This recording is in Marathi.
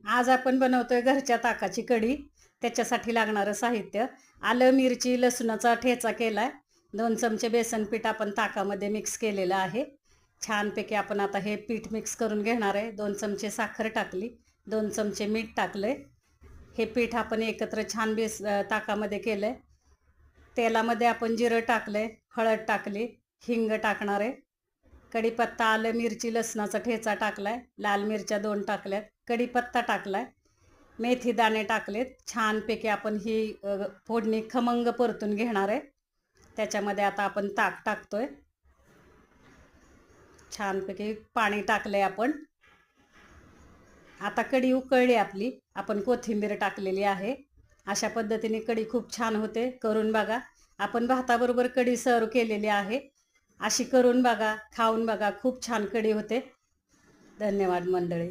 आज आपण बनवतोय घरच्या ताकाची कढी. त्याच्यासाठी लागणारं साहित्य: आलं, मिरची, लसूणाचा ठेचा केलाय. 2 चमचे बेसन पीठ आपण ताकामध्ये मिक्स केलेलं आहे. छानपैकी आपण आता हे पीठ मिक्स करून घेणार आहे. 2 चमचे साखर टाकली, 2 चमचे मीठ टाकलंय. हे पीठ आपण एकत्र छान ताकामध्ये केलंय. तेलामध्ये आपण जिरं टाकलंय, हळद टाकली, हिंग टाकणार आहे. कढीपत्ता, आलं, मिरची, लसणाचा ठेचा टाकलाय, लाल मिरच्या 2 टाकल्यात, कढीपत्ता टाकलाय, मेथी दाणे टाकलेत. छानपैकी आपण ही फोडणी खमंग परतून घेणार आहे. त्याच्यामध्ये आता आपण ताक टाकतोय. छानपैकी पाणी टाकलंय आपण. आता कढी उकळली आपली, आपण कोथिंबीर टाकलेली आहे. अशा पद्धतीने कढी खूप छान होते. करून बघा. आपण भाताबरोबर कढी सर्व केलेली आहे. अशी करून बघा, खाऊन बघा. खूप छान कढी होते. धन्यवाद मंडळी.